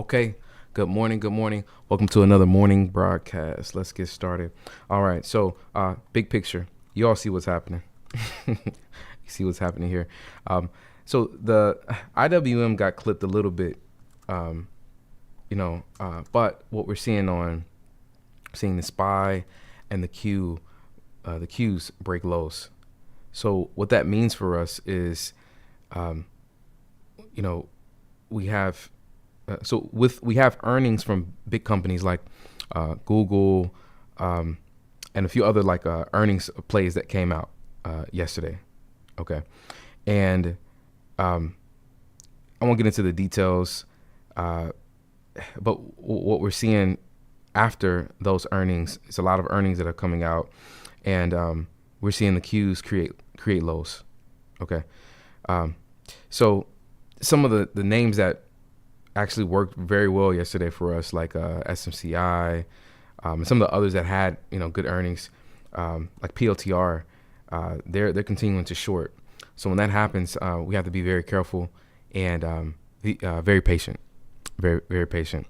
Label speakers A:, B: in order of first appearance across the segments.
A: Okay. Good morning. Good morning. Welcome to another morning broadcast. Let's get started. All right. So, big picture. You all see what's happening. You see what's happening here. So the IWM got clipped a little bit. Um, but what we're seeing the SPY and the Qs break lows. So what that means for us is, um, you know, we have we have earnings from big companies like Google, and a few other like earnings plays that came out yesterday. Okay, and I won't get into the details, uh, but what we're seeing after those earnings, it's a lot of earnings that are coming out, and we're seeing the Qs create lows. Okay, um, so some of the names that actually worked very well yesterday for us, like SMCI, and some of the others that had good earnings, like PLTR, they're continuing to short. So when that happens, we have to be very careful and very patient, very patient.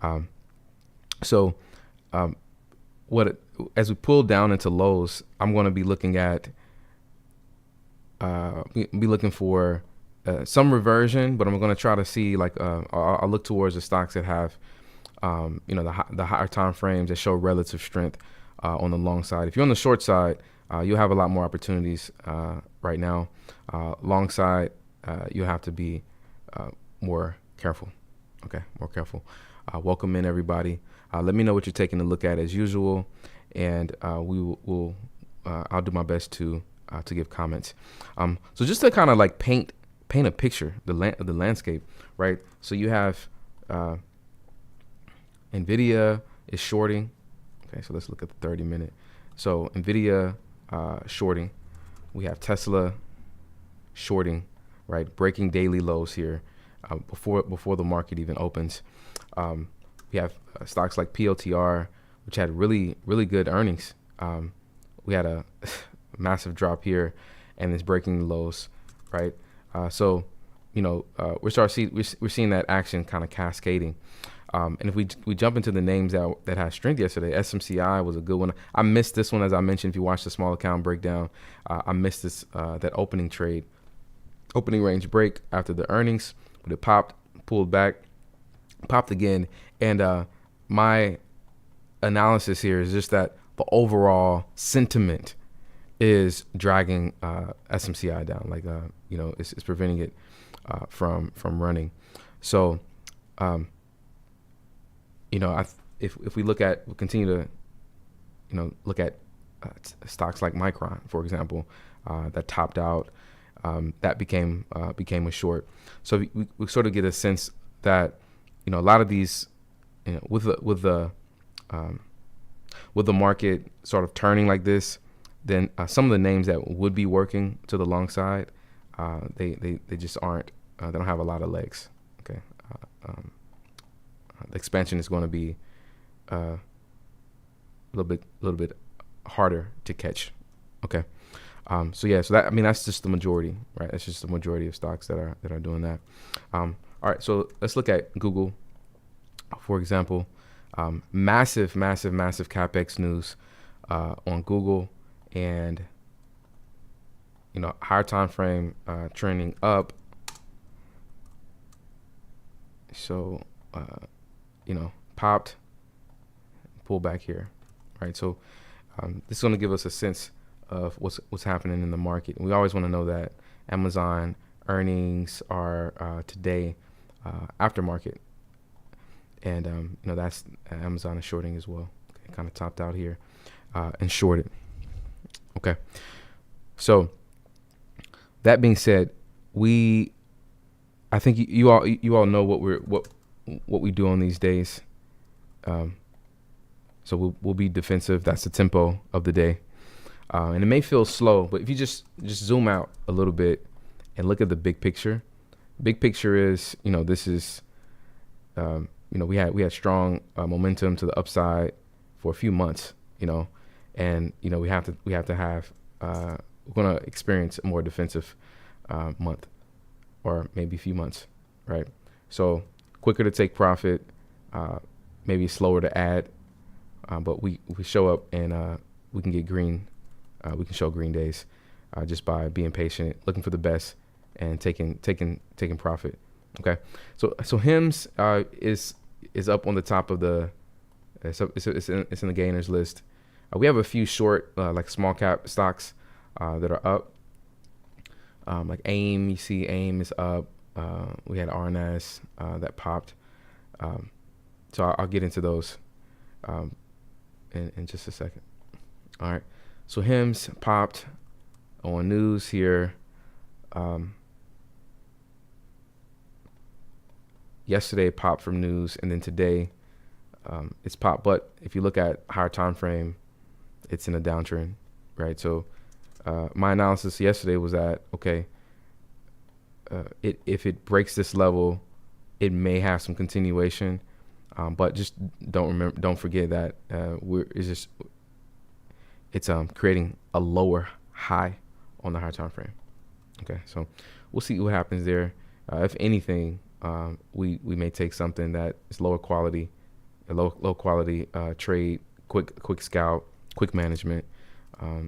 A: Um, so as we pull down into lows, I'm going to be looking at be looking for some reversion, but I'm going to try to see like I'll look towards the stocks that have the higher time frames that show relative strength on the long side. If you're on the short side, you'll have a lot more opportunities right now. Long side, you'll have to be more careful. Okay, more careful. Welcome in everybody. Let me know what you're taking a look at as usual, and I'll do my best to give comments. So just to kind of like paint a picture of the landscape, right? So you have Nvidia is shorting. Okay, so let's look at the 30-minute. So Nvidia shorting. We have Tesla shorting, right? Breaking daily lows here before the market even opens. We have stocks like PLTR, which had really good earnings. We had a massive drop here, and it's breaking the lows, right? So we're seeing that action kind of cascading. And if we jump into the names that had strength yesterday, SMCI was a good one. I missed this one, as I mentioned. If you watch the small account breakdown, I missed this that opening range break after the earnings, but it popped, pulled back, popped again, and my analysis here is just that the overall sentiment is dragging SMCI down, like it's preventing it from running. So if we continue to look at stocks like Micron, for example, that topped out, that became a short. So we sort of get a sense that a lot of these, with the market sort of turning like this, then some of the names that would be working to the long side, they just aren't. They don't have a lot of legs. Okay, the expansion is going to be a little bit harder to catch. Okay, so that's just the majority, right? That's just the majority of stocks that are doing that. All right, so let's look at Google, for example. Massive capex news on Google, and higher time frame trending up. So popped, pull back here, right? So this is going to give us a sense of what's happening in the market. We always want to know that Amazon earnings are today after market, and that's Amazon is shorting as well. Okay, kind of topped out here and shorted. Okay, so that being said, I think you all know what we do on these days. So we'll be defensive. That's the tempo of the day, and it may feel slow, but if you just zoom out a little bit and look at the big picture. Big picture is this is we had strong momentum to the upside for a few months, and we have to have we're going to experience a more defensive month or maybe a few months, right? So quicker to take profit, maybe slower to add, but we show up and we can get green. We can show green days just by being patient, looking for the best, and taking profit. Okay, so HIMS is up on the top of the. It's in the gainers list. We have a few short, like small cap stocks that are up. Like AIM, you see AIM is up. We had RNS that popped. So I'll get into those in just a second. All right. So HIMS popped on news here. Yesterday it popped from news, and then today it's popped. But if you look at higher time frame, it's in a downtrend, right? So my analysis yesterday was that, okay, if it breaks this level, it may have some continuation, but just don't forget that it's creating a lower high on the higher time frame. Okay, so we'll see what happens there. If anything, we may take something that is lower quality, a low quality trade, quick scout, quick management,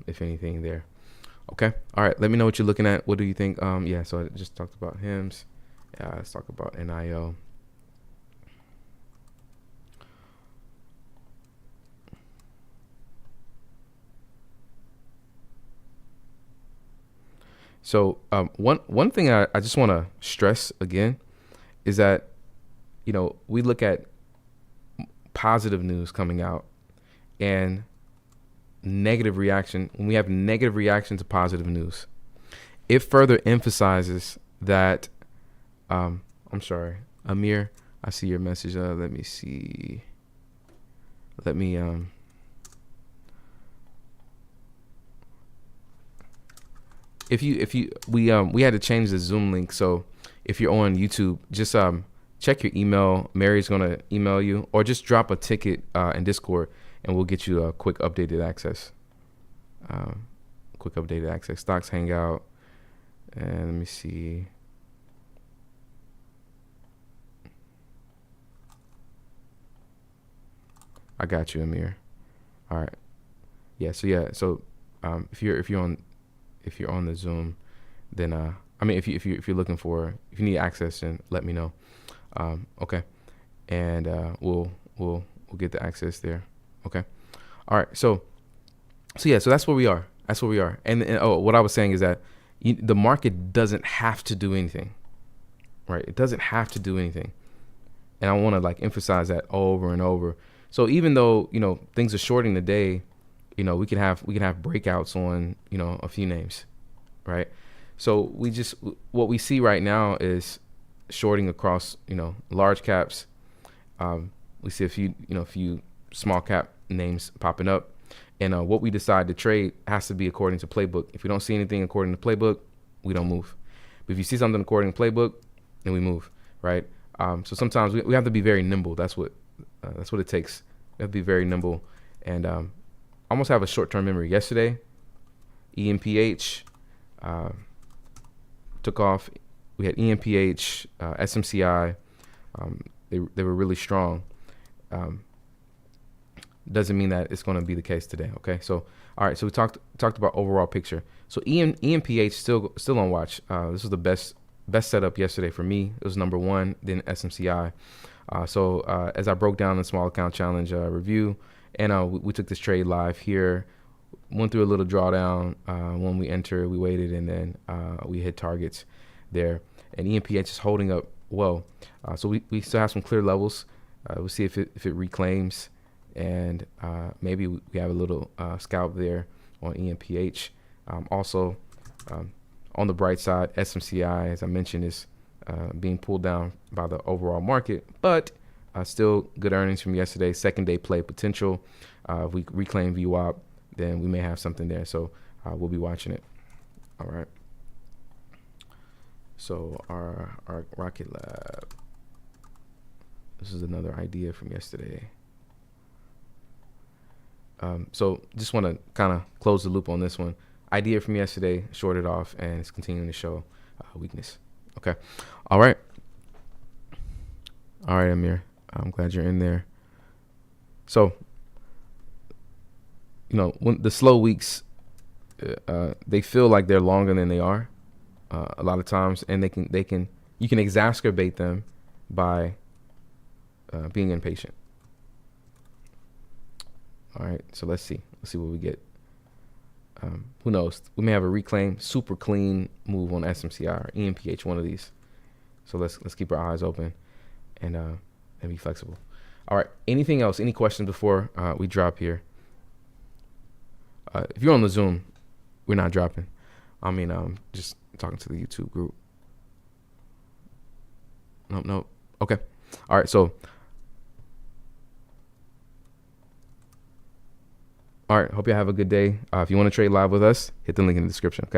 A: if anything there. Okay. All right. Let me know what you're looking at. What do you think? Yeah. So I just talked about HIMS. Let's talk about NIO. So one thing I just want to stress again is that, we look at positive news coming out and negative reaction. When we have negative reaction to positive news, it further emphasizes that I'm sorry, Amir, I see your message. Let me see. We had to change the Zoom link, so if you're on YouTube, just check your email. Mary's gonna email you, or just drop a ticket in Discord, and we'll get you a quick updated access. Stocks Hangout, and let me see. I got you, Amir. All right. Yeah. So if you're on the Zoom, then if you're looking if you need access, then let me know. Okay. And we'll get the access there. Okay. All right. So that's where we are. And what I was saying is that the market doesn't have to do anything, right? It doesn't have to do anything. And I want to emphasize that over and over. So even though, things are shorting today, we can have breakouts on, a few names, right? So what we see right now is shorting across, large caps. We see a few small cap names popping up, and what we decide to trade has to be according to playbook. If we don't see anything according to playbook, we don't move. But if you see something according to playbook, then we move, right? So sometimes we have to be very nimble. That's what it takes. We have to be very nimble, and almost have a short-term memory. Yesterday, EMPH took off. We had EMPH, SMCI. They were really strong. Doesn't mean that it's going to be the case today. Okay, so all right. So we talked about overall picture. So EMPH still on watch. This was the best setup yesterday for me. It was number one, then SMCI. So as I broke down the small account challenge review, and we took this trade live here, went through a little drawdown. When we entered, we waited, and then we hit targets there. And EMPH is holding up well. So we still have some clear levels. We'll see if it reclaims, and maybe we have a little scalp there on EMPH. Also, on the bright side, SMCI, as I mentioned, is being pulled down by the overall market, but still good earnings from yesterday. Second day play potential. If we reclaim VWAP, then we may have something there. So we'll be watching it. All right. So our Rocket Lab. This is another idea from yesterday. So just want to kind of close the loop on this one. Idea from yesterday, shorted off, and it's continuing to show weakness. Okay. All right. All right, Amir. I'm glad you're in there. So, when the slow weeks, they feel like they're longer than they are, a lot of times, and you can exacerbate them by being impatient. All right, so let's see what we get. Who knows? We may have a reclaim super clean move on SMCI or EMPH, one of these. So let's keep our eyes open and be flexible. All right. Anything else? Any questions before we drop here? If you're on the Zoom, we're not dropping. I mean, just talking to the YouTube group. Nope. Okay. All right. So, all right. Hope you have a good day. If you want to trade live with us, hit the link in the description. Okay.